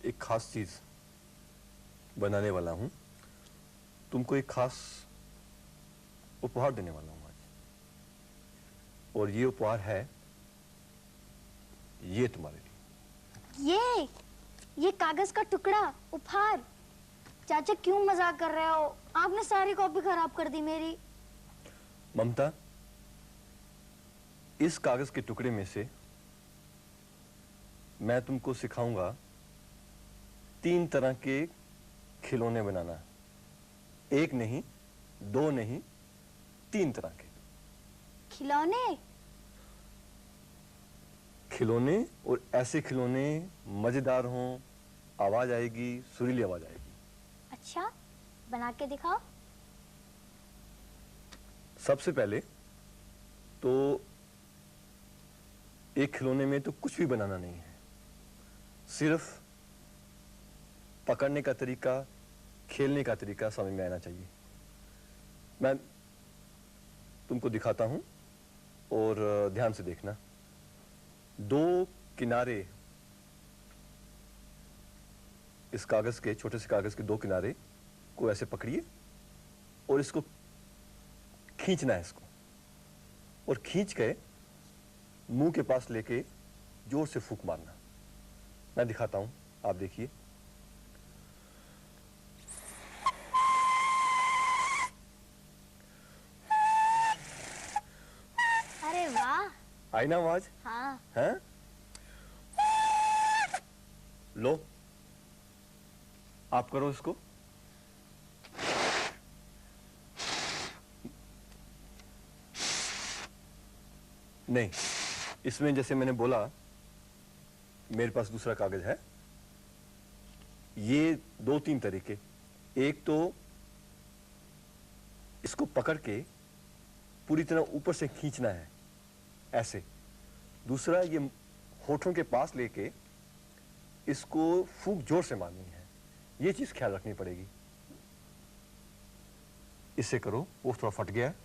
एक खास चीज बनाने वाला हूं। तुमको एक खास उपहार देने वाला हूं आज, और ये उपहार है ये तुम्हारे लिए। ये कागज का टुकड़ा उपहार। चाचा क्यों मजाक कर रहे हो? आपने सारी कॉपी खराब कर दी मेरी। ममता, इस कागज के टुकड़े में से मैं तुमको सिखाऊंगा 3 तरह के खिलौने बनाना। 1 नहीं, 2 नहीं, 3 तरह के खिलौने। और ऐसे खिलौने मजेदार हों, आवाज आएगी, सुरीली आवाज आएगी। अच्छा, बना के दिखाओ। सबसे पहले तो एक खिलौने में तो कुछ भी बनाना नहीं है, सिर्फ पकड़ने का तरीका, खेलने का तरीका समझ में आना चाहिए। मैं तुमको दिखाता हूं और ध्यान से देखना। 2 किनारे, इस कागज के, छोटे से कागज के 2 किनारे को ऐसे पकड़िए और इसको खींचना है इसको, और खींच के मुंह के पास लेके जोर से फूंक मारना। मैं दिखाता हूं, आप देखिए। अरे वाह, आई ना आवाज? हाँ। हैं? लो, आप करो इसको। नहीं, इसमें जैसे मैंने बोला, मेरे पास दूसरा कागज है। ये 2-3 तरीके। एक तो इसको पकड़ के पूरी तरह ऊपर से खींचना है ऐसे। दूसरा, ये होठों के पास लेके इसको फूंक जोर से मारनी है। ये चीज ख्याल रखनी पड़ेगी। इससे करो। वो थोड़ा फट गया है।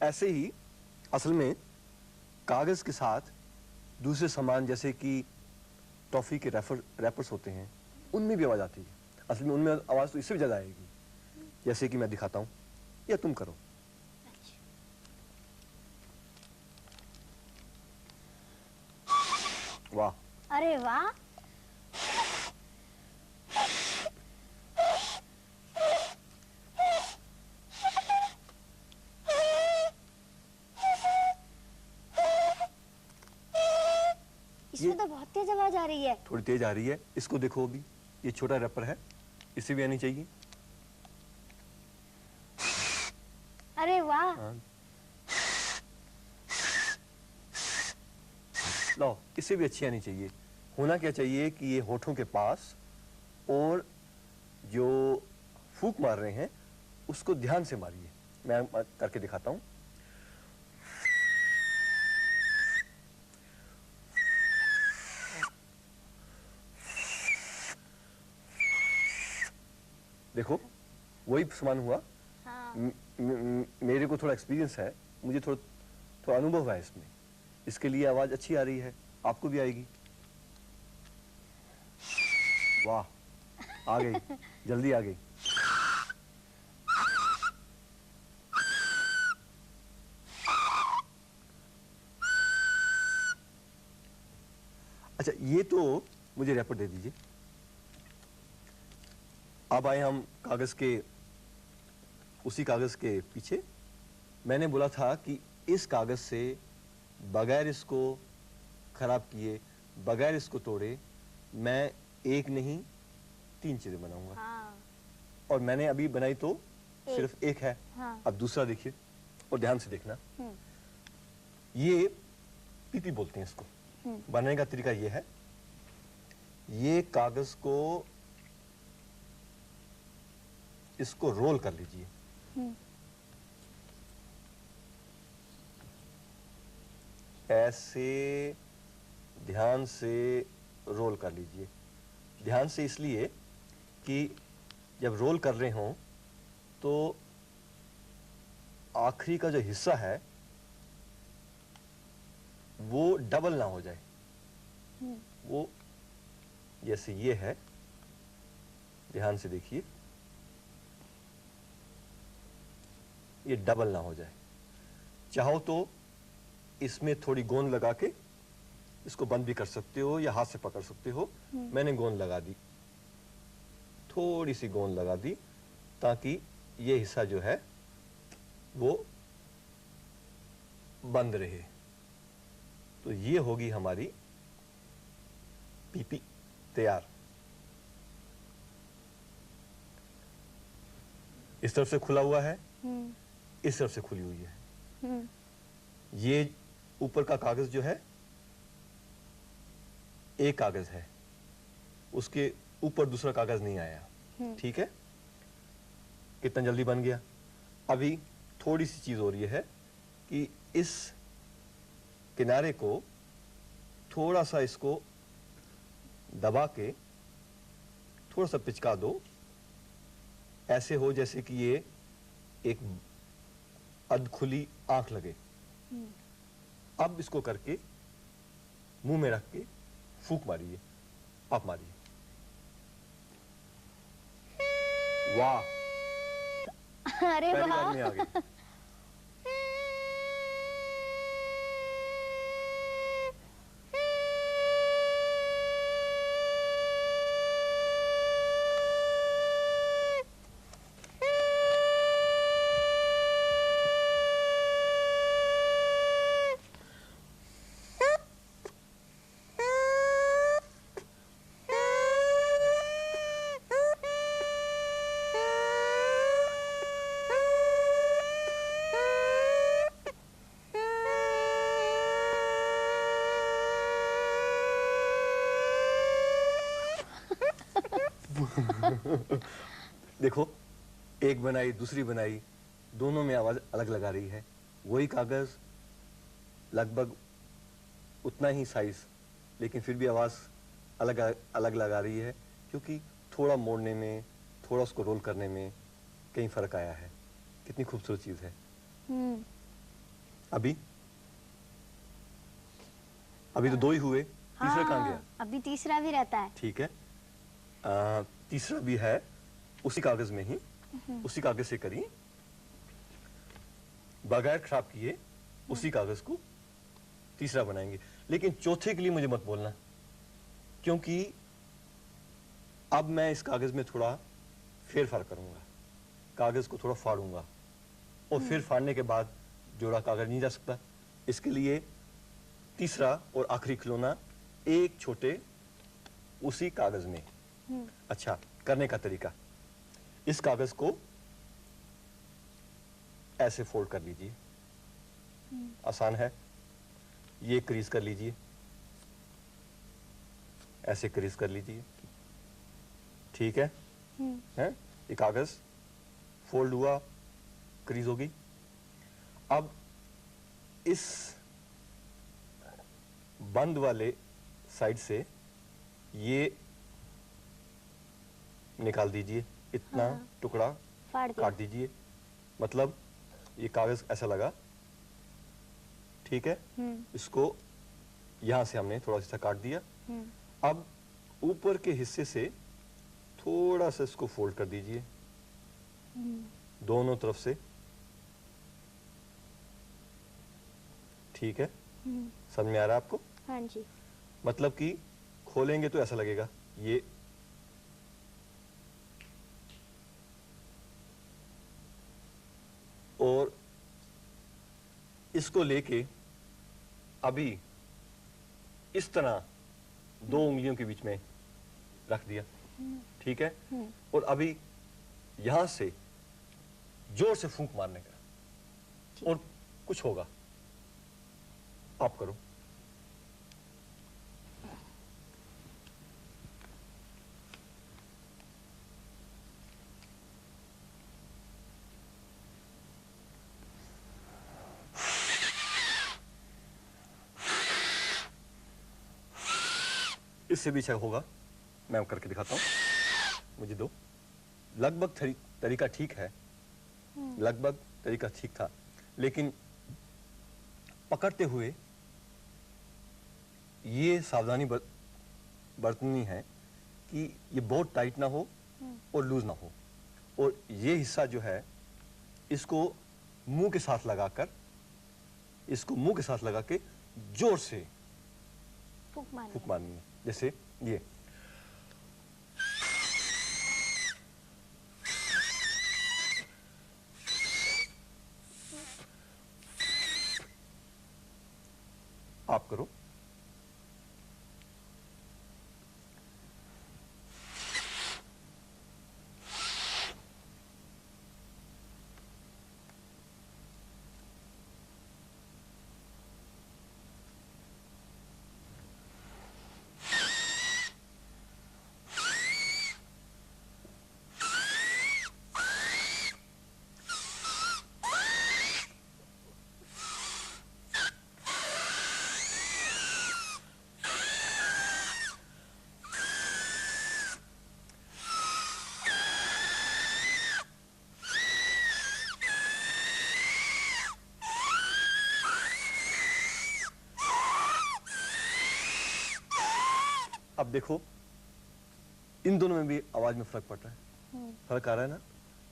ऐसे ही असल में कागज के साथ दूसरे सामान, जैसे कि टॉफी के रैपर्स होते हैं, उनमें भी आवाज आती है। असल में उनमें आवाज तो इससे भी ज्यादा आएगी। जैसे कि मैं दिखाता हूं, या तुम करो। वाह, अरे वाह, इसमें तो बहुत तेज आवाज आ रही है। थोड़ी तेज आ रही है। इसको देखो, अभी ये छोटा रैपर है, इससे भी आनी चाहिए। अरे वाह, हाँ। लो, इससे भी अच्छी आनी चाहिए। होना क्या चाहिए कि ये होठों के पास, और जो फूंक मार रहे हैं उसको ध्यान से मारिए। मैं करके दिखाता हूं। देखो, वही समान हुआ। हाँ। मेरे को थोड़ा एक्सपीरियंस है, मुझे थोड़ा अनुभव है इसमें। इसके लिए आवाज अच्छी आ रही है, आपको भी आएगी। वाह, आ गई, जल्दी आ गई। अच्छा, ये तो मुझे रैपर दे दीजिए। अब आए हम कागज के, उसी कागज के पीछे। मैंने बोला था कि इस कागज से बगैर इसको खराब किए, बगैर इसको तोड़े, मैं 1 नहीं 3 चीजें बनाऊंगा। हाँ। और मैंने अभी बनाई तो सिर्फ 1 है। हाँ। अब दूसरा देखिए और ध्यान से देखना। ये पीपी बोलते हैं इसको। बनाने का तरीका ये है, ये कागज को इसको रोल कर लीजिए। ऐसे ध्यान से रोल कर लीजिए। ध्यान से इसलिए कि जब रोल कर रहे हों तो आखिरी का जो हिस्सा है वो डबल ना हो जाए। वो जैसे ये है, ध्यान से देखिए, ये डबल ना हो जाए। चाहो तो इसमें थोड़ी गोंद लगा के इसको बंद भी कर सकते हो या हाथ से पकड़ सकते हो। मैंने गोंद लगा दी, थोड़ी सी गोंद लगा दी, ताकि ये हिस्सा जो है वो बंद रहे। तो ये होगी हमारी पीपी तैयार। इस तरफ से खुला हुआ है, इस तरफ से खुली हुई है। ये ऊपर का कागज जो है एक कागज है, उसके ऊपर दूसरा कागज नहीं आया। ठीक है, कितना जल्दी बन गया। अभी थोड़ी सी चीज हो रही है कि इस किनारे को थोड़ा सा इसको दबा के थोड़ा सा पिचका दो, ऐसे हो जैसे कि ये एक अध खुली आंख लगे। अब इसको करके मुंह में रख के फूंक मारिए, आप मारिए। वाह, अरे पहली बार वाह, में आ गई। देखो, एक बनाई दूसरी बनाई, दोनों में आवाज अलग लगा रही है। वही कागज, लगभग उतना ही साइज, लेकिन फिर भी आवाज अलग अलग लगा रही है, क्योंकि थोड़ा मोड़ने में, थोड़ा उसको रोल करने में कहीं फर्क आया है। कितनी खूबसूरत चीज है। अभी अभी तो दो ही हुए, तीसरा कहाँ गया? अभी तीसरा भी रहता है। ठीक है, तीसरा भी है, उसी कागज में ही, उसी कागज से करिए, बगैर खराब किए उसी कागज को तीसरा बनाएंगे। लेकिन चौथे के लिए मुझे मत बोलना, क्योंकि अब मैं इस कागज में थोड़ा फेरफार करूंगा, कागज को थोड़ा फाड़ूंगा, और फिर फाड़ने के बाद जोड़ा कागज नहीं जा सकता। इसके लिए तीसरा और आखिरी खिलौना एक छोटे उसी कागज में। अच्छा, करने का तरीका, इस कागज को ऐसे फोल्ड कर लीजिए, आसान है। ये क्रीज कर लीजिए, ऐसे क्रीज कर लीजिए, ठीक है? हैं? ये कागज फोल्ड हुआ, क्रीज होगी। अब इस बंद वाले साइड से ये निकाल दीजिए, इतना टुकड़ा काट दीजिए, मतलब ये कागज ऐसा लगा, ठीक है? इसको यहां से हमने थोड़ा सा काट दिया। अब ऊपर के हिस्से से थोड़ा सा इसको फोल्ड कर दीजिए, दोनों तरफ से, ठीक है? समझ में आ रहा है आपको? हाँ जी। मतलब कि खोलेंगे तो ऐसा लगेगा, ये और इसको लेके अभी इस तरह दो उंगलियों के बीच में रख दिया, ठीक है? और अभी यहां से जोर से फूंक मारने का, और कुछ होगा, आप करो। इससे भी अच्छा होगा, मैं करके दिखाता हूँ, मुझे दो। लगभग तरीका ठीक है, लगभग तरीका ठीक था, लेकिन पकड़ते हुए ये सावधानी बरतनी है कि ये बहुत टाइट ना हो और लूज ना हो, और ये हिस्सा जो है इसको मुंह के साथ लगाकर, इसको मुंह के साथ लगा के जोर से फूक मारनी है, जैसे ये। आप करो। अब देखो, इन दोनों में भी आवाज में फर्क पड़ रहा है, फर्क आ रहा है ना,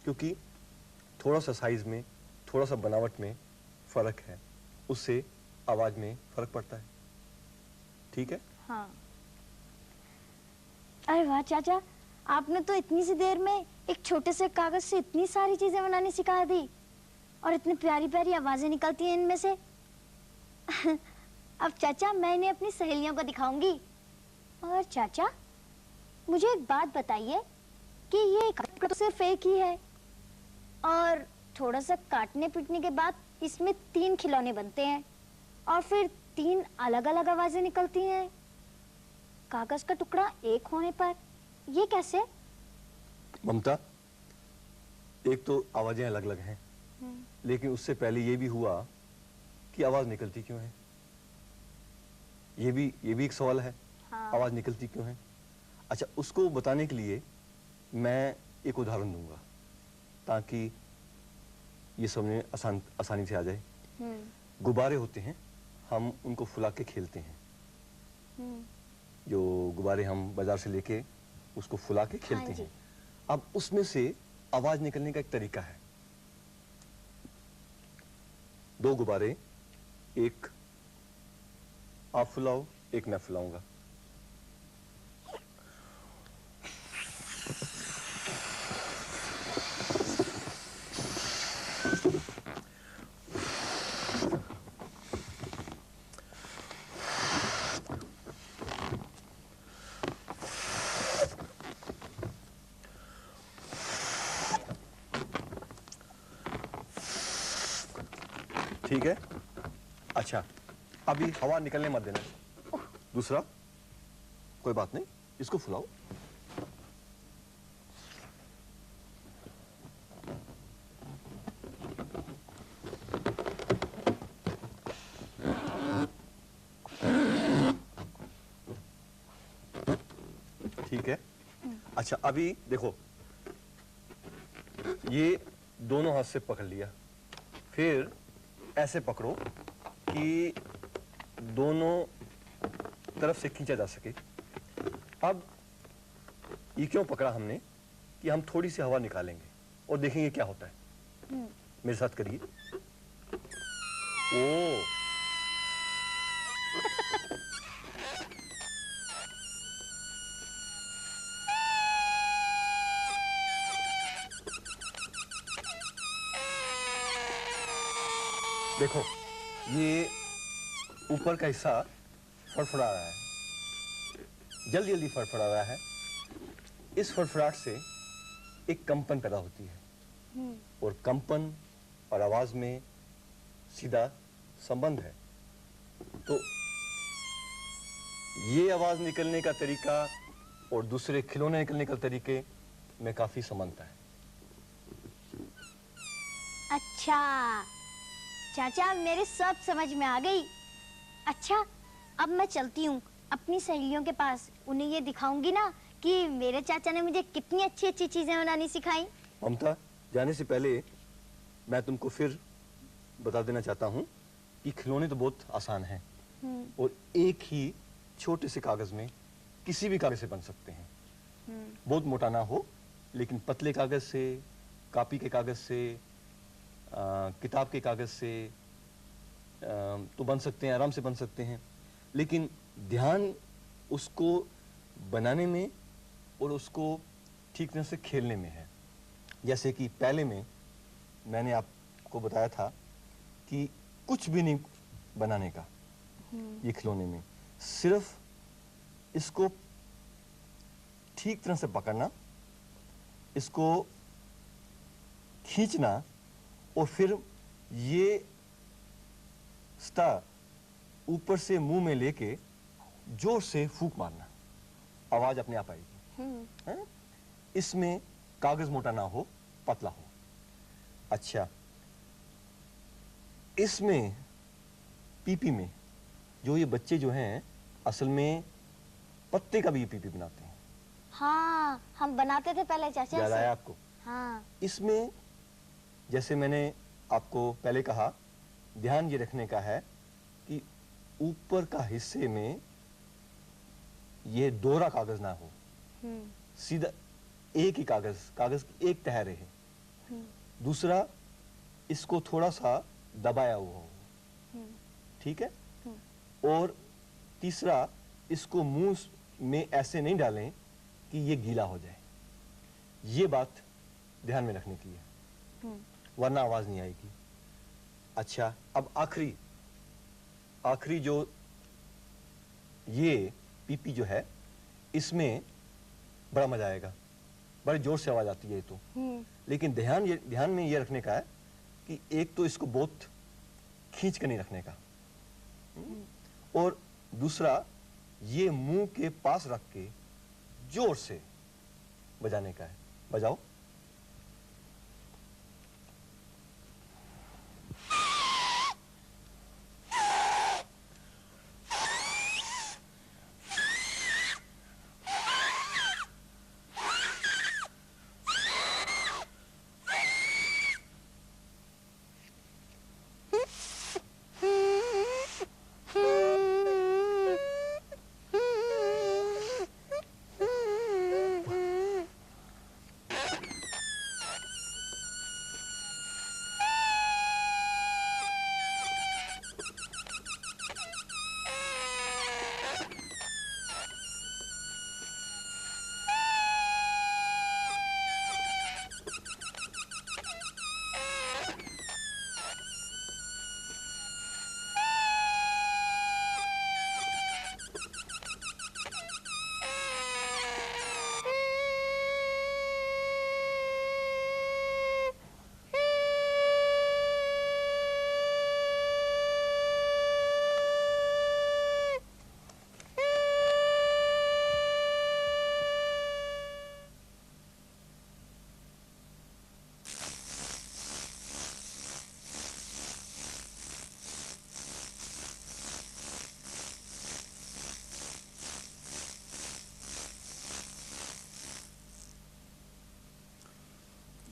क्योंकि थोड़ा सा साइज में, थोड़ा सा बनावट में फर्क है, उससे आवाज में फर्क पड़ता है। ठीक है? हाँ। अरे वाह चाचा, आपने तो इतनी सी देर में एक छोटे से कागज से इतनी सारी चीजें बनानी सिखा दी, और इतनी प्यारी प्यारी आवाजें निकलती हैं इनमें से। अब चाचा मैं इन्हें अपनी सहेलियों को दिखाऊंगी। और चाचा मुझे एक बात बताइए कि ये कपड़ा तो सिर्फ एक ही है, और थोड़ा सा काटने पीटने के बाद इसमें 3 खिलौने बनते हैं, और फिर 3 अलग अलग आवाजें निकलती हैं कागज का टुकड़ा एक होने पर। ये कैसे? ममता, एक तो आवाजें अलग अलग हैं, लेकिन उससे पहले ये भी हुआ कि आवाज निकलती क्यों है। ये भी एक सवाल है। हाँ। आवाज निकलती क्यों है? अच्छा, उसको बताने के लिए मैं एक उदाहरण दूंगा ताकि ये समझ में आसानी से आ जाए। गुब्बारे होते हैं, हम उनको फुला के खेलते हैं। जो गुब्बारे हम बाजार से लेके उसको फुला के खेलते हैं। अब उसमें से आवाज निकलने का एक तरीका है। 2 गुब्बारे, एक आप फुलाओ, एक मैं फुलाऊंगा। ठीक है? अच्छा, अभी हवा निकलने मत देना। दूसरा, कोई बात नहीं, इसको फुलाओ। ठीक है? अच्छा, अभी देखो, ये दोनों हाथ से पकड़ लिया, फिर ऐसे पकड़ो कि दोनों तरफ से खींचा जा सके। अब ये क्यों पकड़ा हमने कि हम थोड़ी सी हवा निकालेंगे और देखेंगे क्या होता है। मेरे साथ करिए। ओ देखो, ये ऊपर का हिस्सा फड़फड़ा रहा है, जल्दी जल्दी फड़फड़ा रहा है। इस फड़फड़ाहट से एक कंपन पैदा होती है, और कंपन और आवाज में सीधा संबंध है। तो ये आवाज निकलने का तरीका और दूसरे खिलौने निकलने का तरीके में काफी समानता है। अच्छा चाचा, मेरे सब समझ में आ गई। अच्छा, अब मैं चलती हूँ अपनी सहेलियों के पास उन्हें ये दिखाऊंगी ना कि मेरे चाचा ने मुझे कितनी अच्छी अच्छी चीजें बनानी सिखाई। ममता, जाने से पहले मैं तुमको फिर बता देना चाहता हूँ कि खिलौने तो बहुत आसान हैं और एक ही छोटे से कागज में किसी भी कागज से बन सकते हैं। बहुत मोटा ना हो, लेकिन पतले कागज से, कॉपी के कागज से, किताब के कागज से तो बन सकते हैं, आराम से बन सकते हैं। लेकिन ध्यान उसको बनाने में और उसको ठीक तरह से खेलने में है। जैसे कि पहले में मैंने आपको बताया था कि कुछ भी नहीं बनाने का ये खिलौने में, सिर्फ इसको ठीक तरह से पकड़ना, इसको खींचना और फिर ये स्टार ऊपर से मुंह में लेके जोर से फूंक मारना, आवाज अपने आप आएगी। हैं? इसमें कागज मोटा ना हो, पतला हो। अच्छा, इसमें पीपी में जो ये बच्चे जो हैं असल में पत्ते का भी पीपी बनाते हैं। हाँ, हम बनाते थे पहले चाचा याद से। आया आपको? हाँ। इसमें जैसे मैंने आपको पहले कहा, ध्यान ये रखने का है कि ऊपर का हिस्से में ये दोहरा कागज ना हो, सीधा एक ही कागज की एक तह रहे। दूसरा, इसको थोड़ा सा दबाया हुआ हो, ठीक है? और तीसरा, इसको मुंह में ऐसे नहीं डालें कि ये गीला हो जाए। ये बात ध्यान में रखने की है, वरना आवाज नहीं आएगी। अच्छा, अब आखिरी जो ये पीपी जो है, इसमें बड़ा मजा आएगा, बड़े जोर से आवाज आती है तो। लेकिन ध्यान में ये रखने का है कि एक तो इसको बहुत खींच कर नहीं रखने का, और दूसरा ये मुंह के पास रख के जोर से बजाने का है। बजाओ।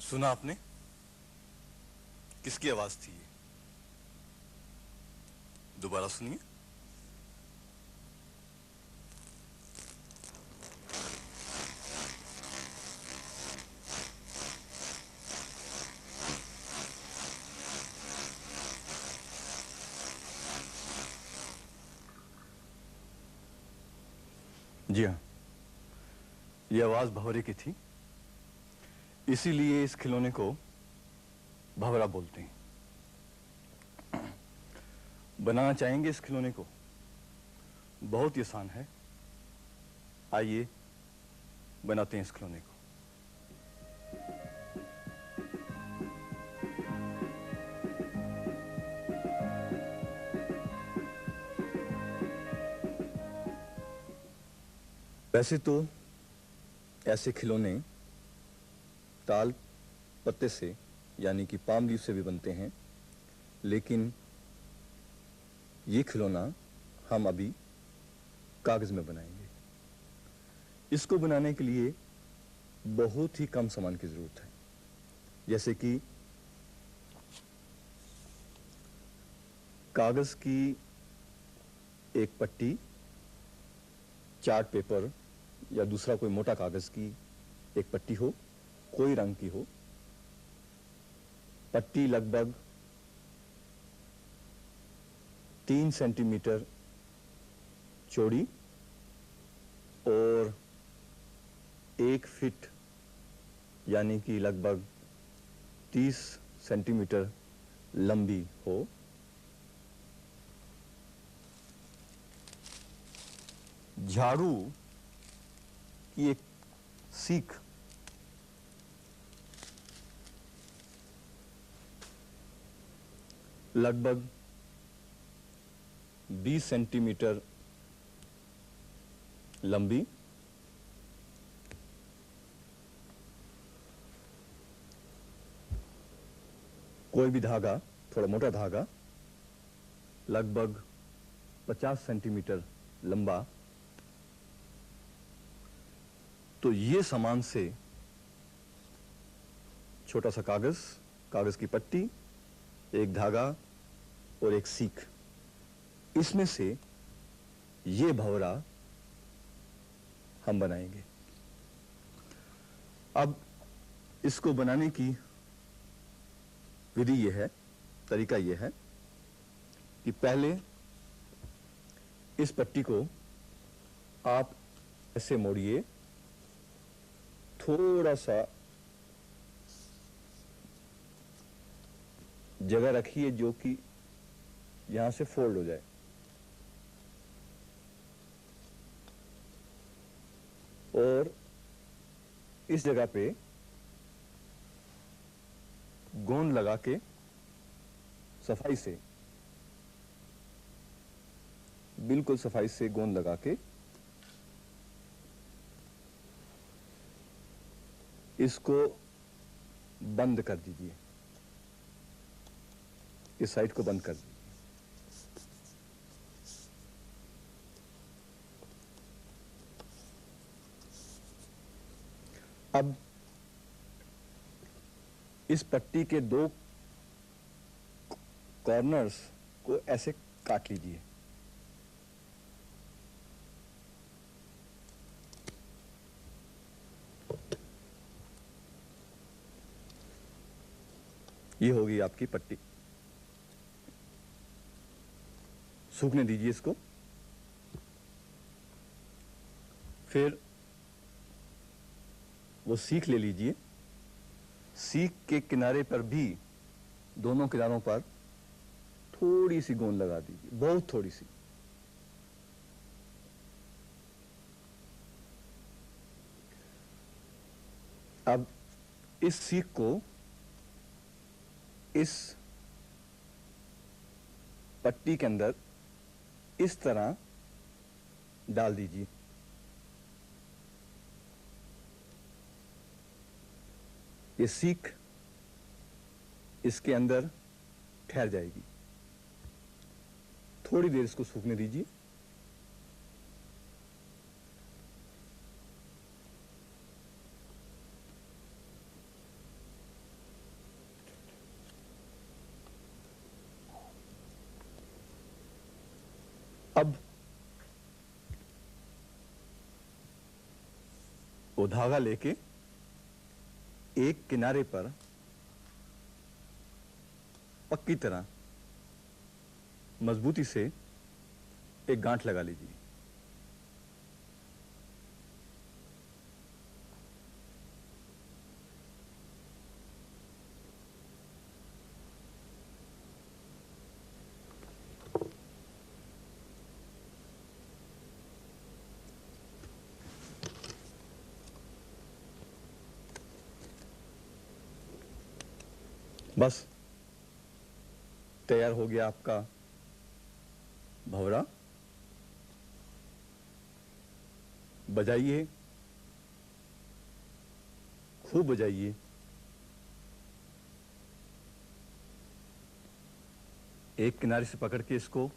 सुना आपने? किसकी आवाज थी ये? दोबारा सुनिए। जी हाँ, ये आवाज भंवरे की थी, इसीलिए इस खिलौने को भंवरा बोलते हैं। बनाना चाहेंगे इस खिलौने को? बहुत ही आसान है, आइए बनाते हैं इस खिलौने को। वैसे तो ऐसे खिलौने ताल पत्ते से यानी कि पाम लीफ से भी बनते हैं, लेकिन ये खिलौना हम अभी कागज में बनाएंगे। इसको बनाने के लिए बहुत ही कम सामान की जरूरत है, जैसे कि कागज की एक पट्टी, चार्ट पेपर या दूसरा कोई मोटा कागज की एक पट्टी हो, कोई रंग की हो। पट्टी लगभग 3 सेंटीमीटर चौड़ी और 1 फीट यानी कि लगभग 30 सेंटीमीटर लंबी हो। झाड़ू की एक सीख लगभग 20 सेंटीमीटर लंबी, कोई भी धागा, थोड़ा मोटा धागा, लगभग 50 सेंटीमीटर लंबा। तो ये सामान से छोटा सा कागज, कागज की पट्टी, एक धागा और एक सीख, इसमें से ये भंवरा हम बनाएंगे। अब इसको बनाने की विधि ये है, तरीका ये है कि पहले इस पट्टी को आप ऐसे मोड़िए, थोड़ा सा जगह रखिए जो कि यहां से फोल्ड हो जाए, और इस जगह पे गोंद लगा के सफाई से, बिल्कुल सफाई से गोंद लगा के इसको बंद कर दीजिए, इस साइड को बंद कर दीजिए। अब इस पट्टी के 2 कॉर्नर्स को ऐसे काट लीजिए। ये होगी आपकी पट्टी। सूखने दीजिए इसको। फिर वो सीख ले लीजिए। सीख के किनारे पर भी, दोनों किनारों पर थोड़ी सी गोंद लगा दीजिए, बहुत थोड़ी सी। अब इस सीख को इस पट्टी के अंदर इस तरह डाल दीजिए। ये सीख इसके अंदर ठहर जाएगी। थोड़ी देर इसको सूखने दीजिए। अब वो धागा लेके एक किनारे पर पक्की तरह मजबूती से एक गांठ लगा लीजिए। बस तैयार हो गया आपका भंवरा। बजाइए, खूब बजाइए। एक किनारे से पकड़ के इसको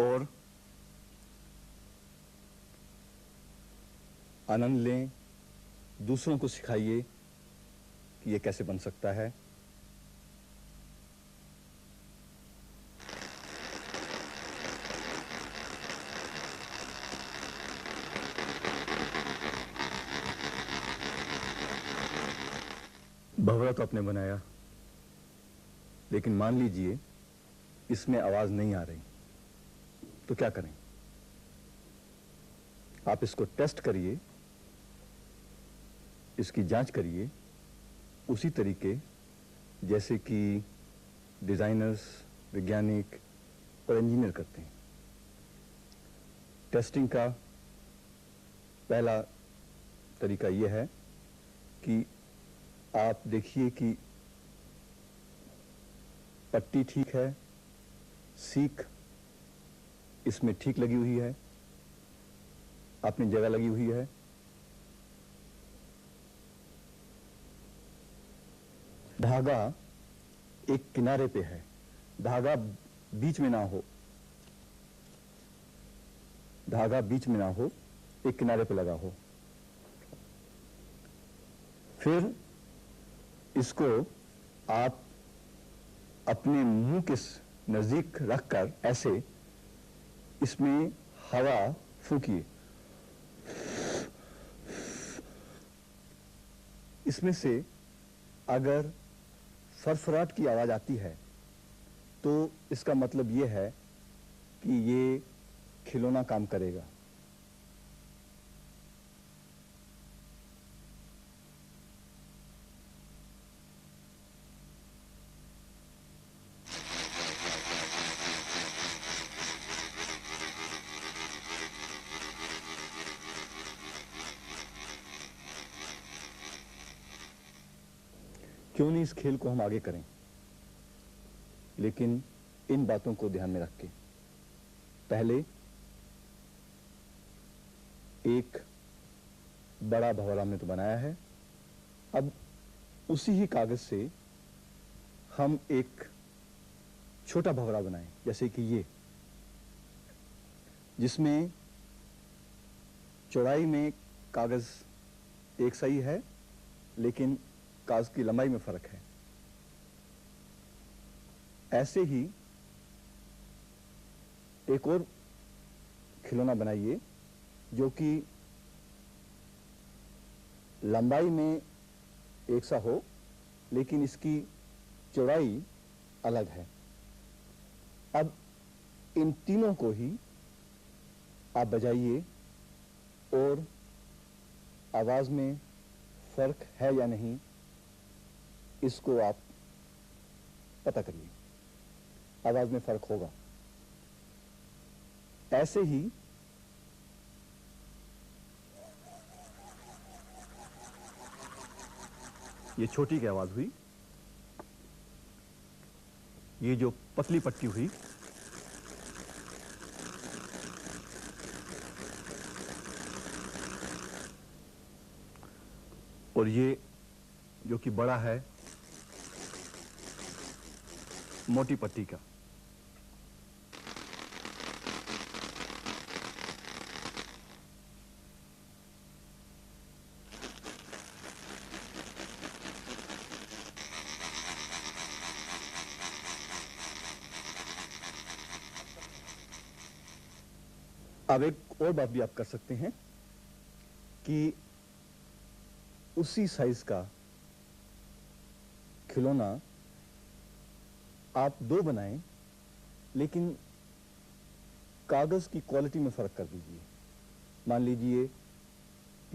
और आनंद लें, दूसरों को सिखाइए कि ये कैसे बन सकता है। भंवरा तो आपने बनाया, लेकिन मान लीजिए इसमें आवाज नहीं आ रही, तो क्या करें? आप इसको टेस्ट करिए, इसकी जांच करिए उसी तरीके जैसे कि डिजाइनर्स, वैज्ञानिक और इंजीनियर करते हैं। टेस्टिंग का पहला तरीका यह है कि आप देखिए कि पट्टी ठीक है, सीख इसमें ठीक लगी हुई है, अपनी जगह लगी हुई है। धागा एक किनारे पे है, धागा बीच में ना हो, धागा बीच में ना हो, एक किनारे पे लगा हो। फिर इसको आप अपने मुंह के नजदीक रखकर ऐसे इसमें हवा फूंकिए। इसमें से अगर फरफराट की आवाज आती है तो इसका मतलब यह है कि ये खिलौना काम करेगा। क्यों नहीं इस खेल को हम आगे करें, लेकिन इन बातों को ध्यान में रख के। पहले एक बड़ा भंवरा हमने तो बनाया है, अब उसी ही कागज से हम एक छोटा भंवरा बनाएं, जैसे कि ये, जिसमें चौड़ाई में कागज एक सही है, लेकिन कागज की लंबाई में फर्क है। ऐसे ही एक और खिलौना बनाइए जो कि लंबाई में एक सा हो, लेकिन इसकी चौड़ाई अलग है। अब इन तीनों को ही आप बजाइए और आवाज में फर्क है या नहीं इसको आप पता करिए। आवाज में फर्क होगा। ऐसे ही ये छोटी की आवाज हुई, ये जो पतली पट्टी हुई, और ये जो कि बड़ा है मोटी पट्टी का। अब एक और बात भी आप कर सकते हैं कि उसी साइज का खिलौना आप दो बनाएं, लेकिन कागज की क्वालिटी में फर्क कर दीजिए। मान लीजिए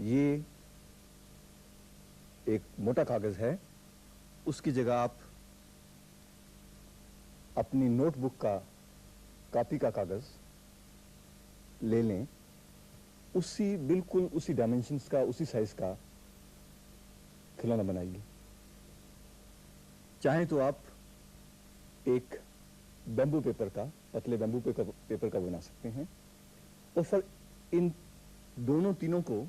ये एक मोटा कागज है, उसकी जगह आप अपनी नोटबुक का कॉपी का कागज ले लें, उसी बिल्कुल उसी डायमेंशंस का, उसी साइज का खिलौना बनाइए। चाहे तो आप एक बैम्बू पेपर का, पतले बैम्बू पेपर का बना सकते हैं, और फिर इन दोनों तीनों को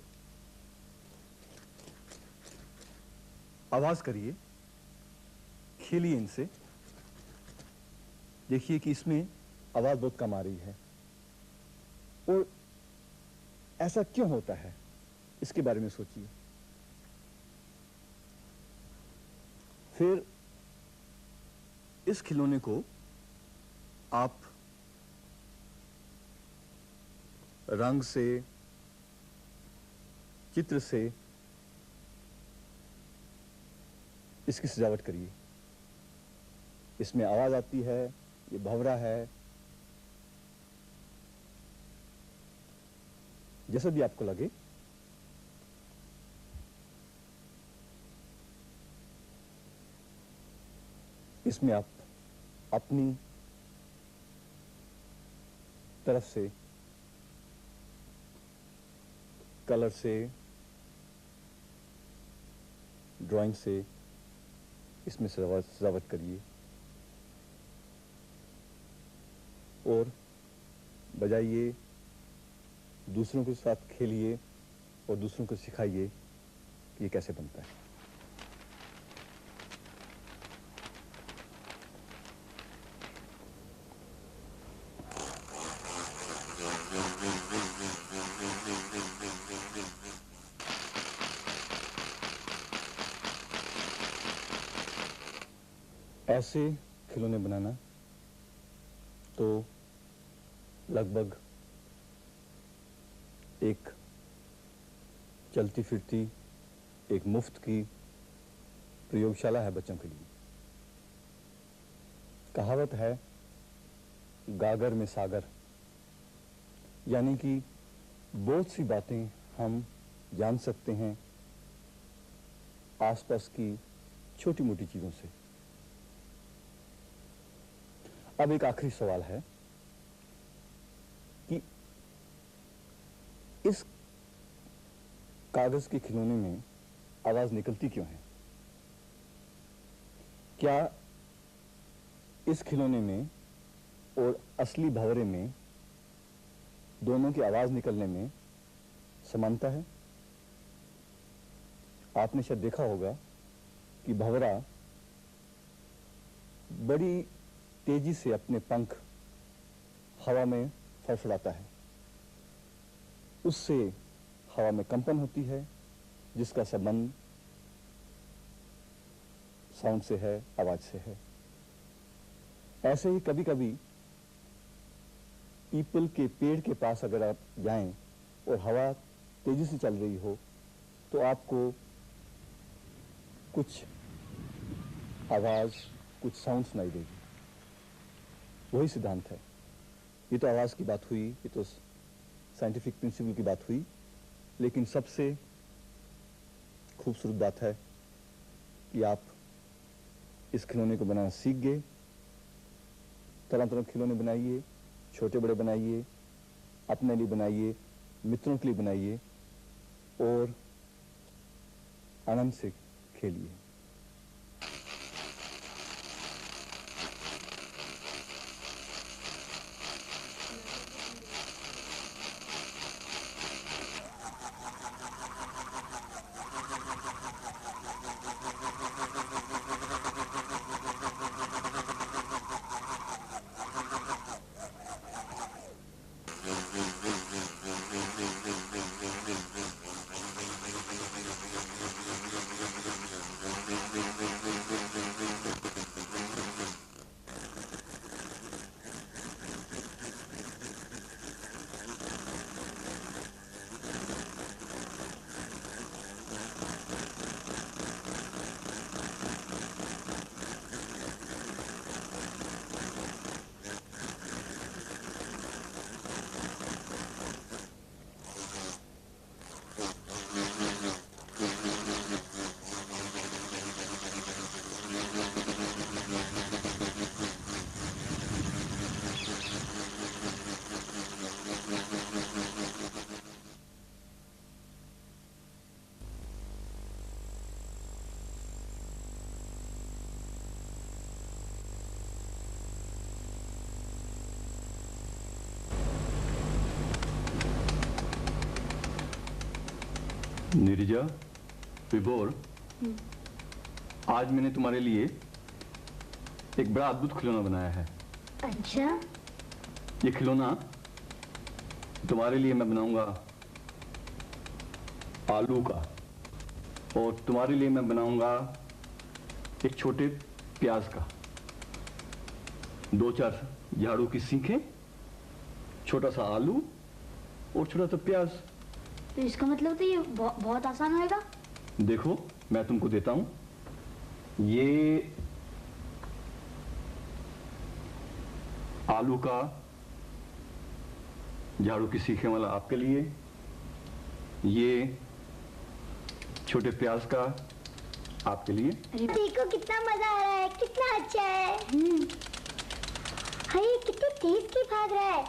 आवाज करिए, खेलिए इनसे, देखिए कि इसमें आवाज बहुत कम आ रही है। और ऐसा क्यों होता है, इसके बारे में सोचिए। फिर इस खिलौने को आप रंग से, चित्र से इसकी सजावट करिए। इसमें आवाज आती है, ये भंवरा है, जैसा भी आपको लगे। इसमें आप अपनी तरफ से कलर से, ड्राइंग से इसमें सजावट करिए और बजाइए, दूसरों के साथ खेलिए और दूसरों को सिखाइए कि ये कैसे बनता है। ऐसे खिलौने बनाना तो लगभग एक चलती फिरती, एक मुफ्त की प्रयोगशाला है बच्चों के लिए। कहावत है, गागर में सागर, यानी कि बहुत सी बातें हम जान सकते हैं आसपास की छोटी मोटी चीजों से। अब एक आखिरी सवाल है कि इस कागज के खिलौने में आवाज निकलती क्यों है? क्या इस खिलौने में और असली भंवरे में दोनों की आवाज निकलने में समानता है? आपने शायद देखा होगा कि भंवरा बड़ी तेजी से अपने पंख हवा में फड़फड़ाता है, उससे हवा में कंपन होती है, जिसका संबंध साउंड से है, आवाज से है। ऐसे ही कभी कभी पीपल के पेड़ के पास अगर आप जाएं और हवा तेजी से चल रही हो तो आपको कुछ आवाज, कुछ साउंड सुनाई देगी। वही सिद्धांत है। ये तो आवाज की बात हुई, ये तो साइंटिफिक प्रिंसिपल की बात हुई, लेकिन सबसे खूबसूरत बात है कि आप इस खिलौने को बनाना सीख गए। तरह तरह के खिलौने बनाइए, छोटे बड़े बनाइए, अपने लिए बनाइए, मित्रों के लिए बनाइए और आनंद से खेलिए। नीरजा, विभोर, आज मैंने तुम्हारे लिए एक बड़ा अद्भुत खिलौना बनाया है। अच्छा? ये खिलौना तुम्हारे लिए मैं बनाऊंगा आलू का, और तुम्हारे लिए मैं बनाऊंगा एक छोटे प्याज का। 2-4 झाड़ू की सीखें, छोटा सा आलू और छोटा सा प्याज। तो इसका मतलब तो ये बहुत आसान होएगा। देखो मैं तुमको देता हूं, ये आलू का झाड़ू की सीखें वाला आपके लिए, ये छोटे प्याज का आपके लिए। देखो कितना मजा आ रहा है, कितना अच्छा है। हाय कितनी तेज की भाग रहा है,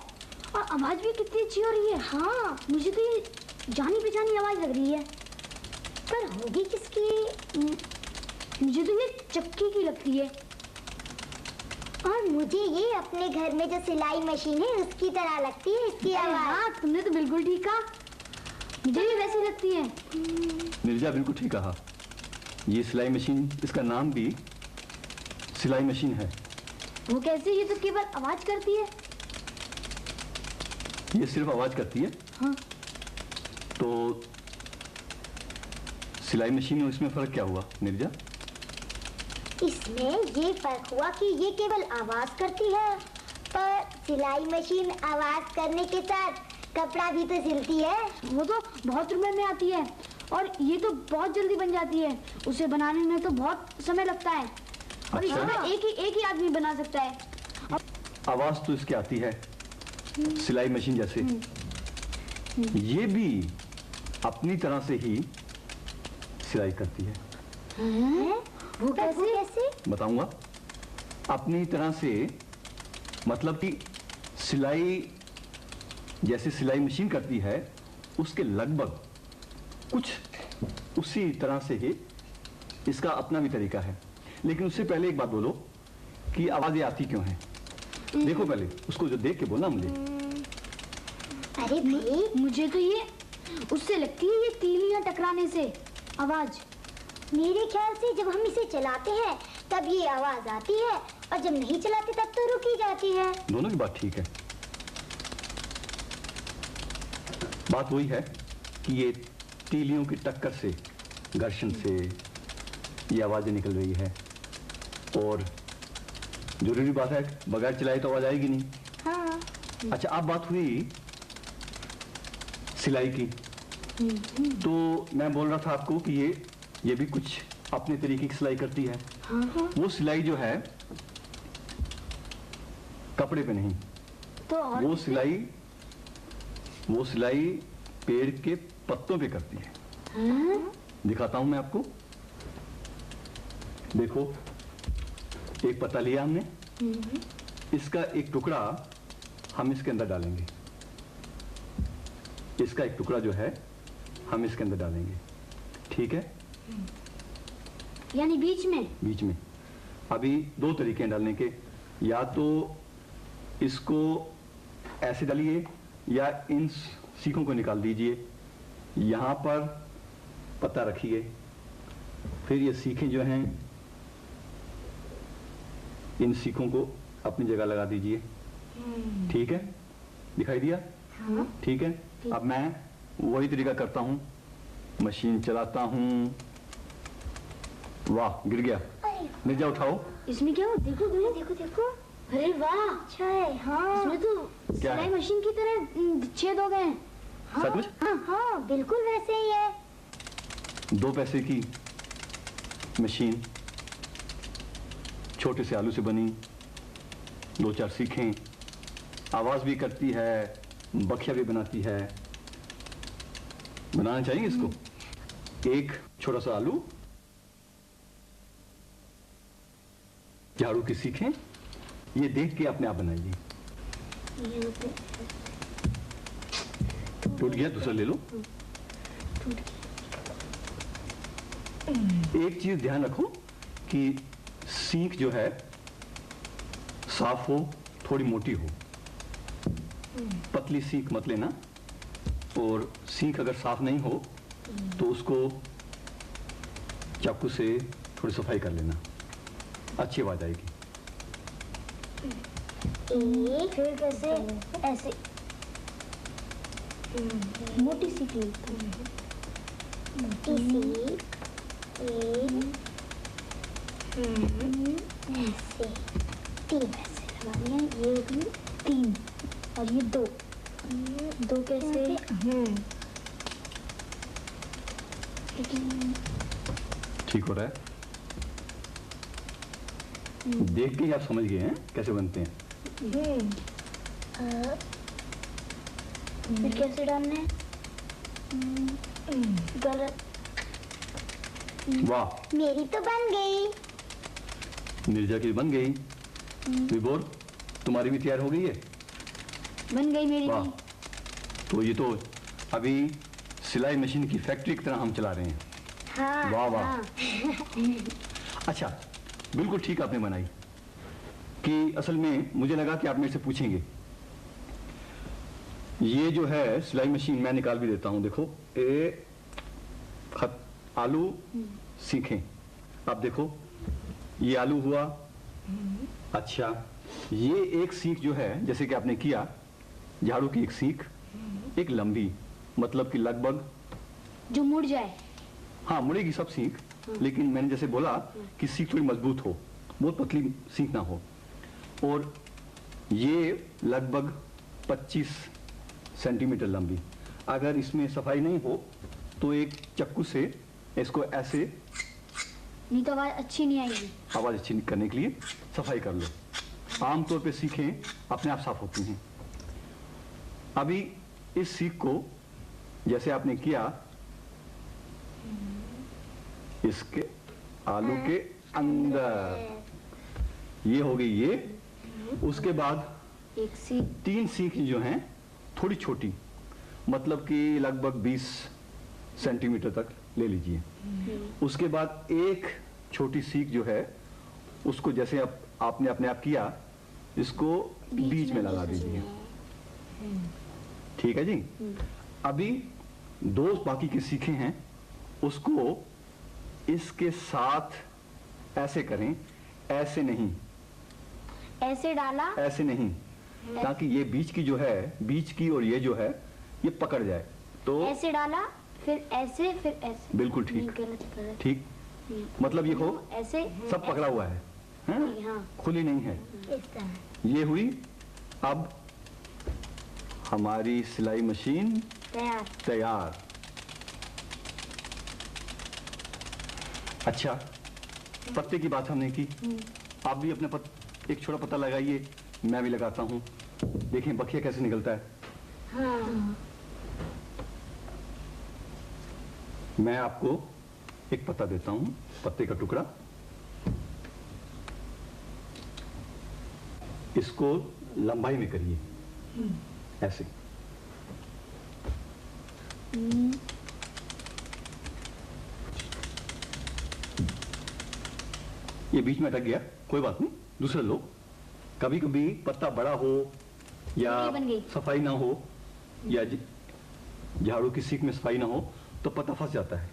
और आवाज भी कितनी अच्छी हो रही है। हाँ मुझे तो ये जानी पहचानी आवाज लग रही है, पर होगी किसकी? मुझे तो ये चक्की की लगती है। और मुझे ये अपने घर में जो सिलाई मशीन है उसकी तरह लगती है इसकी आवाज। हाँ तुमने तो बिल्कुल ठीक कहा, मुझे भी वैसी लगती है। निर्जा बिल्कुल ठीक कहा, ये सिलाई मशीन, इसका नाम भी सिलाई मशीन है। वो कैसे? ये तो केवल आवाज करती है। ये सिर्फ आवाज करती है? हाँ। तो सिलाई मशीन और इसमें फर्क क्या हुआ निर्जा? इसमें ये फर्क हुआ कि ये केवल आवाज करती है, पर सिलाई मशीन आवाज करने के साथ कपड़ा भी तो सिलती है। वो तो बहुत रुपए में आती है, और ये तो बहुत जल्दी बन जाती है। उसे बनाने में तो बहुत समय लगता है, और अच्छा? इसमें एक ही आदमी बना सकता है। आवाज तो इसकी आती है सिलाई मशीन जैसे, ये भी अपनी तरह से ही सिलाई करती है। वो कैसे? बताऊंगा। अपनी तरह से मतलब कि सिलाई जैसे सिलाई मशीन करती है उसके लगभग कुछ उसी तरह से ही इसका अपना भी तरीका है। लेकिन उससे पहले एक बात बोलो कि आवाजें आती क्यों हैं? देखो पहले उसको जो देख के बोलना मुझे। अरे भाई मुझे तो ये उससे लगती है, ये तीलियां टकराने से आवाज। मेरे ख्याल से जब हम इसे चलाते हैं तब ये आवाज आती है, और जब नहीं चलाते तब तो रुकी जाती है। दोनों की बात ठीक है। बात वही है कि ये तीलियों की टक्कर से, घर्षण से ये आवाजें निकल रही है, और जरूरी बात है बगैर चलाए तो आवाज आएगी नहीं। हाँ। अच्छा अब बात हुई सिलाई की, तो मैं बोल रहा था आपको कि ये भी कुछ अपने तरीके की सिलाई करती है। वो सिलाई जो है कपड़े पे नहीं, तो और वो सिलाई पेड़ के पत्तों पे करती है। दिखाता हूं मैं आपको। देखो एक पत्ता लिया हमने, इसका एक टुकड़ा हम इसके अंदर डालेंगे, इसका एक टुकड़ा जो है हम इसके अंदर डालेंगे, ठीक है? यानी बीच में? बीच में। अभी 2 तरीके हैं डालने के, या तो इसको ऐसे डालिए या इन सीखों को निकाल दीजिए, यहां पर पत्ता रखिए, फिर ये सीखें जो हैं इन सीखों को अपनी जगह लगा दीजिए, ठीक है? दिखाई दिया? हाँ। ठीक है। अब मैं वही तरीका करता हूं, मशीन चलाता हूं। वाह गिर गया, निर्जा उठाओ। इसमें क्या हो? देखो देखो देखो देखो। अरे वाह अच्छा है। हाँ इसमें तो क्या सिलाई है? मशीन की तरह छेद हो गए हैं। हाँ, सचमुच? हाँ हाँ बिल्कुल वैसे ही है। 2 पैसे की मशीन, छोटे से आलू से बनी, 2-4 सीखें, आवाज भी करती है, बखिया भी बनाती है। बनाना चाहिए इसको। एक छोटा सा आलू, झाड़ू की सीखें, ये देख के अपने आप बनाइए। टूट गया, दूसरा ले लो। एक चीज ध्यान रखो कि सीख जो है साफ हो, थोड़ी मोटी हो। पतली सीख मत लेना, और सीख अगर साफ नहीं हो तो उसको चाकू से थोड़ी सफाई कर लेना, अच्छी आवाज आएगी। फिर कैसे? ऐसे मोटी सीख लेता हूँ। मोटी सीख ऐसे 3 ऐसे लगा लिया। ये हो गई 3 और ये 2 कैसे? ठीक हो रहा है। देख के ही आप समझ गए हैं कैसे बनते हैं। फिर कैसे डालना है? गलत। वाह, मेरी तो बन गई। निर्जा की बन गई। विभोर, तुम्हारी भी तैयार हो गई है? बन गई मेरी वाह, भी। तो ये तो अभी सिलाई मशीन की फैक्ट्री की तरह हम चला रहे हैं। हाँ, वाह वाह। हाँ। अच्छा, बिल्कुल ठीक आपने बनाई। कि असल में मुझे लगा कि आप मेरे से पूछेंगे। ये जो है सिलाई मशीन मैं निकाल भी देता हूं। देखो, ये खत आलू सीखें। अब देखो, ये आलू हुआ। अच्छा, ये एक सीख जो है, जैसे कि आपने किया, झाड़ू की एक सीख, एक लंबी, मतलब कि लगभग जो मुड़ जाए। हाँ, मुड़ेगी सब सीख, लेकिन मैंने जैसे बोला कि सीख थोड़ी मजबूत हो, बहुत पतली सीख ना हो। और ये लगभग 25 सेंटीमीटर लंबी। अगर इसमें सफाई नहीं हो तो एक चक्कू से इसको ऐसे, नहीं तो आवाज अच्छी नहीं आएगी। आवाज अच्छी करने के लिए सफाई कर लो। आमतौर पे सीखें अपने आप साफ होती हैं। अभी इस सीख को जैसे आपने किया, इसके आलू के अंदर, ये हो गई ये। उसके बाद एक सीख 3 सीख जो हैं थोड़ी छोटी, मतलब कि लगभग 20 सेंटीमीटर तक ले लीजिए। उसके बाद एक छोटी सीख जो है, उसको जैसे आपने अपने आप किया, इसको बीच में लगा दीजिए। ठीक है जी। अभी 2 बाकी की सीखें हैं, उसको इसके साथ ऐसे करें, ऐसे नहीं, ऐसे डाला। ऐसे नहीं, ताकि ये बीच की जो है, बीच की और ये जो है, ये पकड़ जाए। तो ऐसे डाला, फिर ऐसे, फिर ऐसे। बिल्कुल नहीं, ठीक, गलत। ठीक। मतलब ये हो ऐसे सब पकड़ा हुआ है, हैं? हाँ। खुली नहीं है। इस तरह ये हुई। अब हमारी सिलाई मशीन तैयार। तैयार। अच्छा, पत्ते की बात हमने की, आप भी अपने एक छोटा पत्ता लगाइए, मैं भी लगाता हूं। देखें बखिया कैसे निकलता है। हाँ। मैं आपको एक पत्ता देता हूं, पत्ते का टुकड़ा। इसको लंबाई में करिए, ऐसे। ये बीच में अटक गया, कोई बात नहीं, दूसरा लो। कभी कभी पत्ता बड़ा हो या ये बन गई। सफाई ना हो, या झाड़ू की सीख में सफाई ना हो, तो पत्ता फंस जाता है।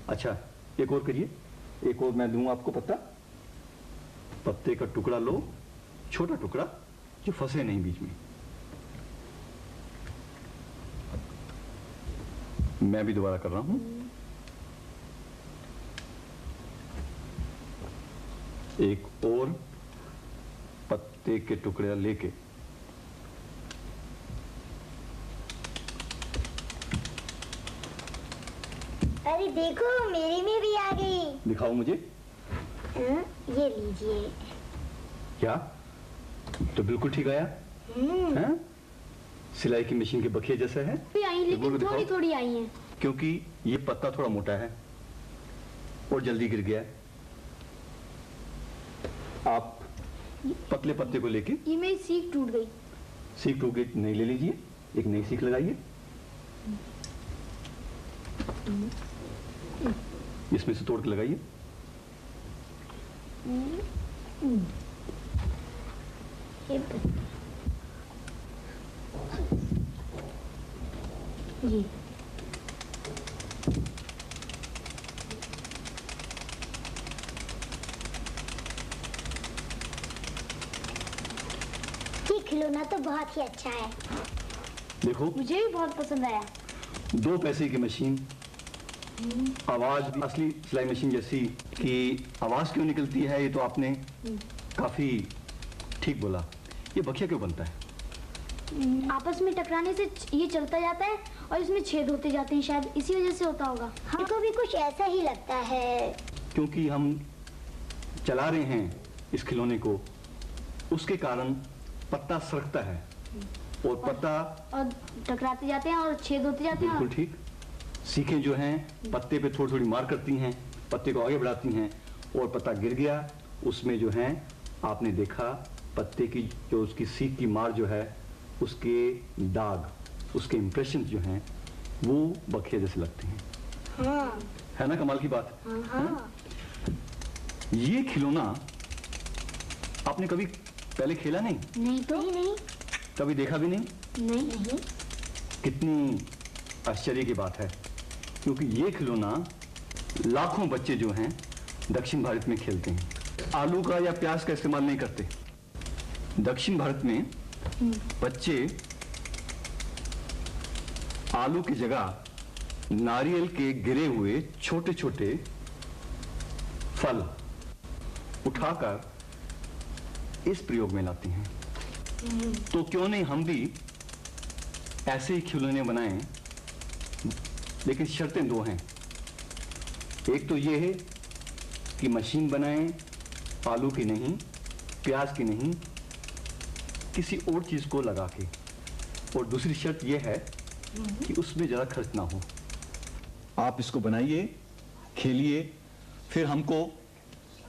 अच्छा, एक और करिए, एक और मैं दूं आपको पत्ता। पत्ते का टुकड़ा लो, छोटा टुकड़ा, जो फंसे नहीं बीच में। मैं भी दोबारा कर रहा हूं। एक और पत्ते के टुकड़े लेके अरे देखो, मेरी में भी आ गई। दिखाओ मुझे। ये लीजिए। क्या? तो बिल्कुल ठीक आया। हैं? सिलाई की मशीन के बखिए जैसे है। भी आई, ये लेकिन बोलो दिखाओ। थोड़ी थोड़ी आई हैं। क्योंकि ये पत्ता थोड़ा मोटा है और जल्दी गिर गया है। आप पतले पत्ते को लेके, ये मेरी सीख टूट गई। सीख टूट गई, नई ले लीजिए, एक नई सीख लगाइए। इसमें से तोड़ के लगाइए। ये खिलौना तो बहुत ही अच्छा है। देखो मुझे भी बहुत पसंद आया। 2 पैसे की मशीन, आवाज भी असली सिलाई मशीन जैसी। कि आवाज क्यों निकलती है ये तो आपने काफी ठीक बोला। ये बखिया क्यों बनता है? आपस में टकराने से ये चलता जाता है और इसमें छेद होते जाते हैं, शायद इसी वजह से होता होगा। हमको भी कुछ ऐसा ही लगता है। क्योंकि हम चला रहे हैं इस खिलौने को, उसके कारण पत्ता सरकता है और पत्ता और टकराते जाते हैं और छेद होते जाते हैं। बिल्कुल ठीक। सीखें जो हैं पत्ते पे थोड़ी थोड़ी मार करती हैं, पत्ते को आगे बढ़ाती हैं और पत्ता गिर गया, उसमें जो है आपने देखा पत्ते की जो उसकी सीख की मार जो है उसके दाग, उसके इंप्रेशन जो हैं वो बखिया जैसे लगते हैं। हाँ। है ना कमाल की बात? हाँ। ये खिलौना आपने कभी पहले खेला नहीं? नहीं तो नहीं। कभी देखा भी नहीं? नहीं। कितनी आश्चर्य की बात है, क्योंकि ये खिलौना लाखों बच्चे जो हैं दक्षिण भारत में खेलते हैं। आलू का या प्याज का इस्तेमाल नहीं करते। दक्षिण भारत में बच्चे आलू की जगह नारियल के गिरे हुए छोटे छोटे फल उठाकर इस प्रयोग में लाते हैं। तो क्यों नहीं हम भी ऐसे ही खिलौने बनाएं, लेकिन शर्तें 2 हैं। एक तो ये है कि मशीन बनाएं आलू की नहीं, प्याज की नहीं, किसी और चीज को लगा के। और दूसरी शर्त यह है कि उसमें ज्यादा खर्च ना हो। आप इसको बनाइए, खेलिए, फिर हमको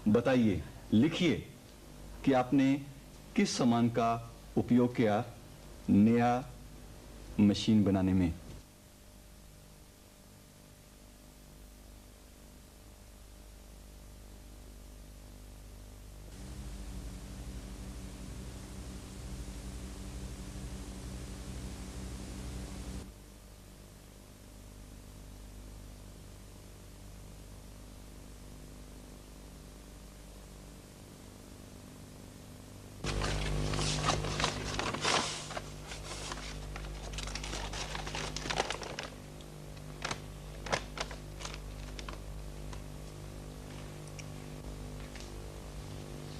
बताइए, लिखिए कि आपने किस सामान का उपयोग किया नया मशीन बनाने में।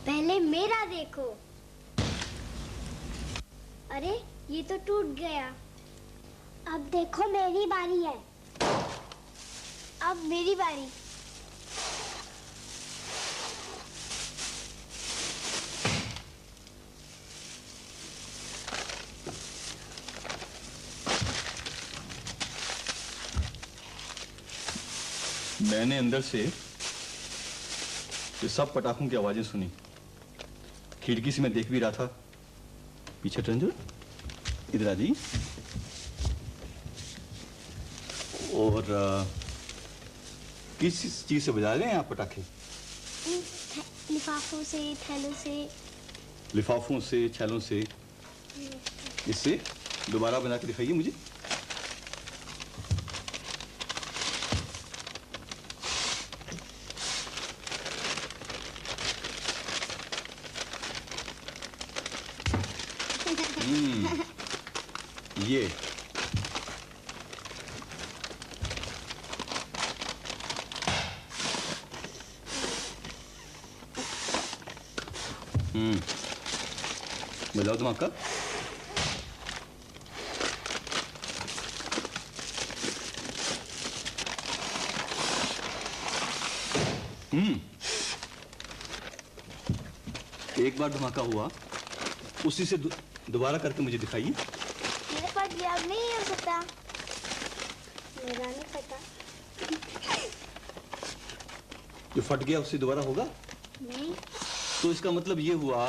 पहले मेरा देखो। अरे ये तो टूट गया। अब देखो मेरी बारी है। अब मेरी बारी। मैंने अंदर से ये सब पटाखों की आवाजें सुनी। खिड़की से मैं देख भी रहा था। पीछे टर्न जो, इधर आ जी। और किस चीज से बजा रहे हैं आप पटाखे? लिफाफों से, थैलों से। लिफाफों से, थैलों से। इससे दोबारा बना के दिखाइए मुझे। ये बजाओ धमाका। एक बार धमाका हुआ, उसी से दोबारा करके मुझे दिखाइए। मेरे पास ये अब नहीं हो सकता। मेरा नहीं पता। जो फट गया उससे दोबारा होगा? नहीं। तो इसका मतलब ये हुआ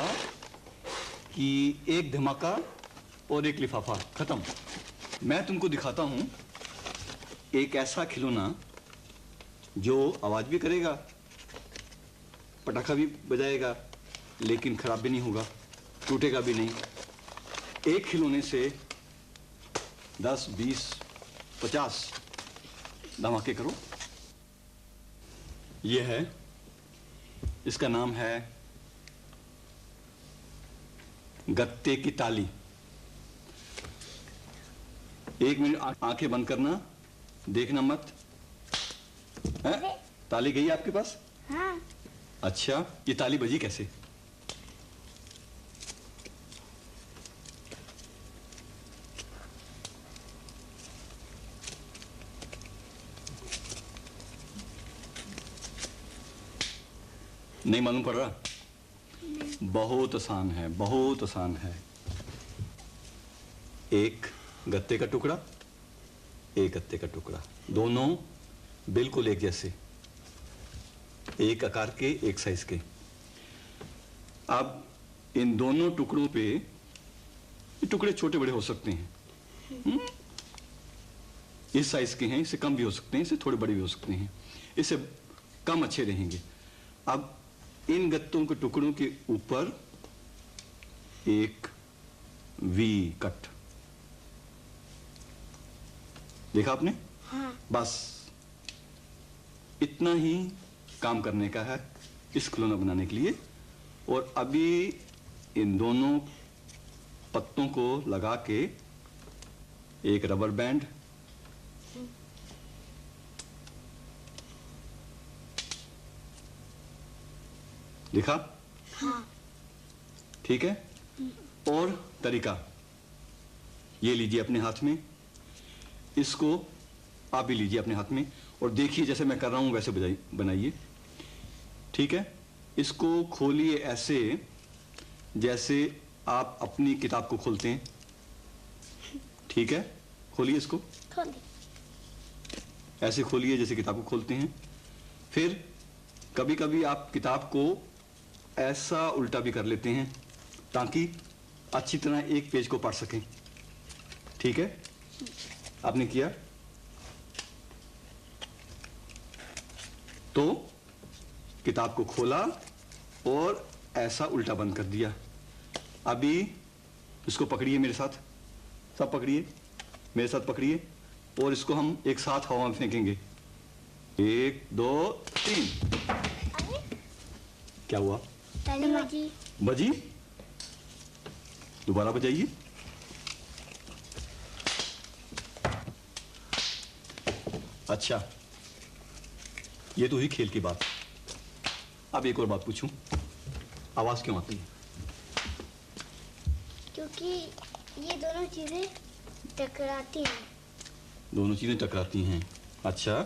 कि एक धमाका और एक लिफाफा, खत्म। मैं तुमको दिखाता हूं एक ऐसा खिलौना जो आवाज भी करेगा, पटाखा भी बजाएगा, लेकिन खराब भी नहीं होगा, टूटेगा भी नहीं। एक खिलौने से 10, 20, 50 धमाके करो। यह है, इसका नाम है गत्ते की ताली। एक मिनट आंखें बंद करना, देखना मत। है? ताली गई आपके पास? हाँ। अच्छा, ये ताली बजी कैसे? नहीं मालूम पड़ रहा? बहुत आसान है, बहुत आसान है। एक गत्ते का टुकड़ा, एक गत्ते का टुकड़ा, दोनों बिल्कुल एक जैसे, एक आकार के, एक साइज के। अब इन दोनों टुकड़ों पे, ये टुकड़े छोटे बड़े हो सकते हैं, इस साइज के हैं, इससे कम भी हो सकते हैं, इससे थोड़े बड़े भी हो सकते हैं, इससे कम अच्छे रहेंगे। अब इन गत्तों के टुकड़ों के ऊपर एक वी कट, देखा आपने? हाँ। बस इतना ही काम करने का है इस खिलौना बनाने के लिए। और अभी इन दोनों पत्तों को लगा के एक रबर बैंड, दिखा? हाँ। ठीक है। और तरीका ये लीजिए अपने हाथ में, इसको आप भी लीजिए अपने हाथ में और देखिए जैसे मैं कर रहा हूं वैसे बनाइए। ठीक है। इसको खोलिए ऐसे जैसे आप अपनी किताब को खोलते हैं। ठीक है, खोलिए इसको, खोल दी। ऐसे खोलिए जैसे किताब को खोलते हैं। फिर कभी कभी आप किताब को ऐसा उल्टा भी कर लेते हैं ताकि अच्छी तरह एक पेज को पढ़ सकें। ठीक है, आपने किया तो किताब को खोला और ऐसा उल्टा बंद कर दिया। अभी इसको पकड़िए मेरे साथ, सब पकड़िए, मेरे साथ पकड़िए और इसको हम एक साथ हवा में फेंकेंगे। 1 2 3। क्या हुआ? ताली बजी। बजी? दोबारा बजाइए। अच्छा, ये तो हुई खेल की बात। अब एक और बात पूछूं, आवाज क्यों आती है? क्योंकि ये दोनों चीजें टकराती हैं। दोनों चीजें टकराती हैं। अच्छा,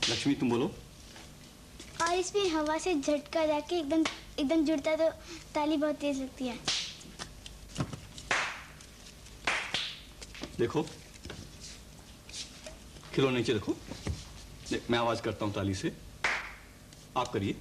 लक्ष्मी तुम बोलो। और इसमें हवा से झटका जाके एकदम जुड़ता है तो ताली बहुत तेज लगती है। देखो, खिलौने नीचे रखो, मैं आवाज करता हूं ताली से, आप करिए।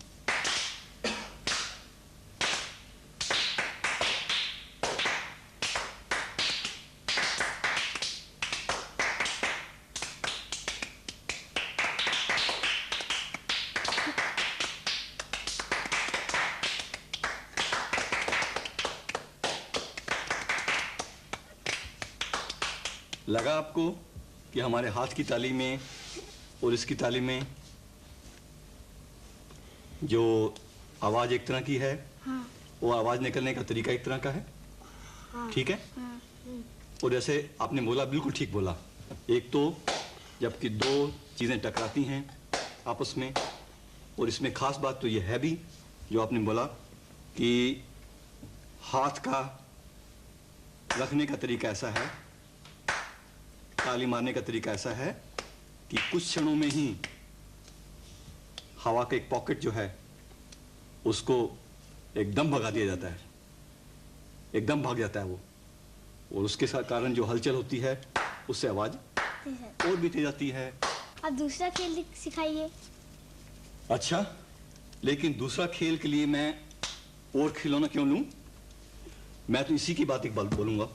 लगा आपको कि हमारे हाथ की ताली में और इसकी ताली में जो आवाज एक तरह की है, हाँ। वो आवाज निकलने का तरीका एक तरह का है। हाँ। ठीक है। हाँ। और जैसे आपने बोला, बिल्कुल ठीक बोला। एक तो जबकि दो चीजें टकराती हैं आपस में, और इसमें खास बात तो ये है भी जो आपने बोला कि हाथ का रखने का तरीका ऐसा है, ताली मारने का तरीका ऐसा है कि कुछ क्षणों में ही हवा का एक पॉकेट जो है उसको एकदम भगा दिया जाता है, एकदम भाग जाता है वो, और उसके साथ कारण जो हलचल होती है उससे आवाज और भी तेज आती है। अब दूसरा खेल सिखाइए। अच्छा, लेकिन दूसरा खेल के लिए मैं और खिलौना क्यों लूं? मैं तो इसी की बात एक बात बोलूंगा,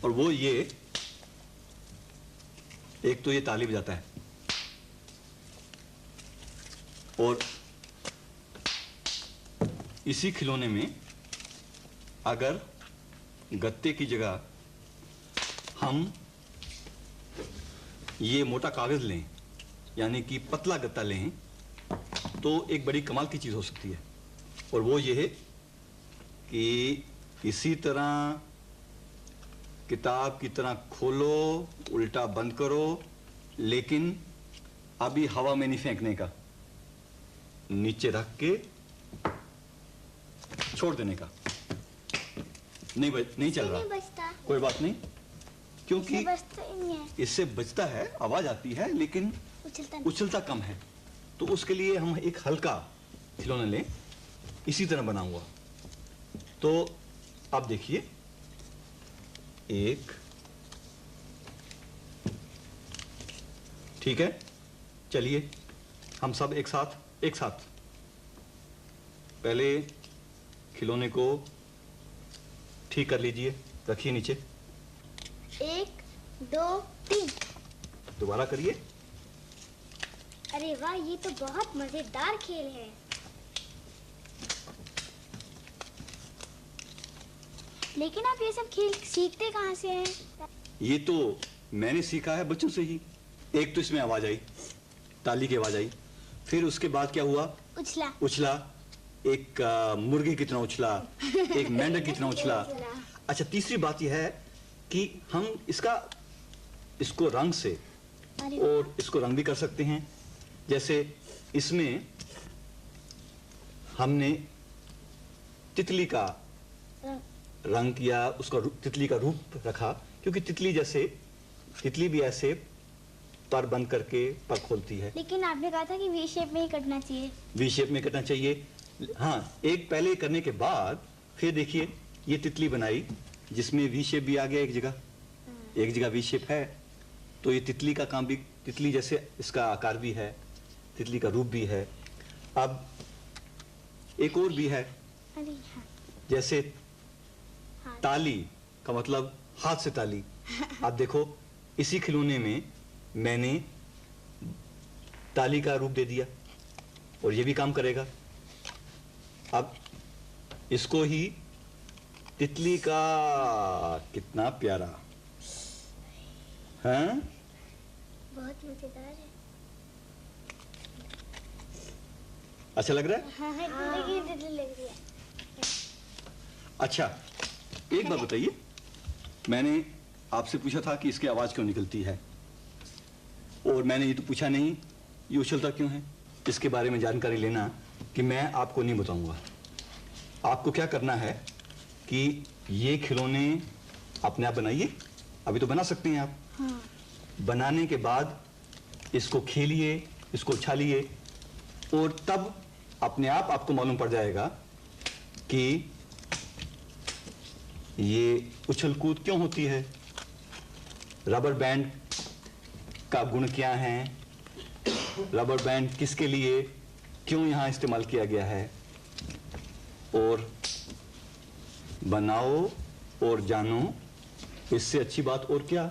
और वो ये, एक तो ये ताली बजाता है और इसी खिलौने में अगर गत्ते की जगह हम ये मोटा कागज लें, यानी कि पतला गत्ता लें, तो एक बड़ी कमाल की चीज हो सकती है। और वो ये है कि इसी तरह किताब की तरह खोलो, उल्टा बंद करो, लेकिन अभी हवा में नहीं फेंकने का, नीचे रख के छोड़ देने का। नहीं चल रहा, नहीं बचता। कोई बात नहीं, क्योंकि इससे बचता ही नहीं है। इससे बचता है, आवाज आती है, लेकिन उछलता नहीं। उछलता कम है। तो उसके लिए हम एक हल्का खिलौना लें, इसी तरह बना हुआ। तो आप देखिए, एक, ठीक है, चलिए हम सब एक साथ पहले खिलौने को ठीक कर लीजिए, रखिए नीचे। 1 2 3। दोबारा करिए। अरे वाह, ये तो बहुत मजेदार खेल है। लेकिन आप ये सब खेल सीखते कहाँ से हैं? ये तो मैंने सीखा है बच्चों से ही। एक तो इसमें आवाज आई, ताली की आवाज आई, फिर उसके बाद क्या हुआ? उछला, एक मुर्गे की तरह उछला, एक मेंढक की तरह उछला। अच्छा, तीसरी बात यह है कि हम इसको रंग से और इसको रंग भी कर सकते हैं। जैसे इसमें हमने तितली का रंग किया, उसका तितली का रूप रखा, क्योंकि तितली भी ऐसे पर बंद करके पर खोलती है। लेकिन आपने कहा था कि वी शेप में ही कटना चाहिए। वी शेप में कटना चाहिए, हाँ। एक पहले करने के बाद फिर देखिए, ये तितली बनाई जिसमें वी शेप भी आ गया, एक जगह वी शेप है। तो ये तितली का काम भी, तितली जैसे इसका आकार भी है, तितली का रूप भी है। अब एक और भी है, अरे हाँ। जैसे ताली का मतलब हाथ से ताली। आप देखो, इसी खिलौने में मैंने ताली का रूप दे दिया और ये भी काम करेगा। अब इसको ही तितली का, कितना प्यारा, हाँ? बहुत मजेदार है। अच्छा लग रहा है? हाँ, लग रही है। अच्छा, एक बात बताइए, मैंने आपसे पूछा था कि इसकी आवाज क्यों निकलती है, और मैंने ये तो पूछा नहीं ये उछलता क्यों है। इसके बारे में जानकारी लेना कि मैं आपको नहीं बताऊंगा। आपको क्या करना है कि ये खिलौने अपने आप बनाइए, अभी तो बना सकते हैं आप। हाँ। बनाने के बाद इसको खेलिए, इसको उछालिए, और तब अपने आप आपको मालूम पड़ जाएगा कि ये उछल कूद क्यों होती है, रबर बैंड का गुण क्या है, रबर बैंड किसके लिए, क्यों यहां इस्तेमाल किया गया है। और बनाओ और जानो, इससे अच्छी बात और क्या।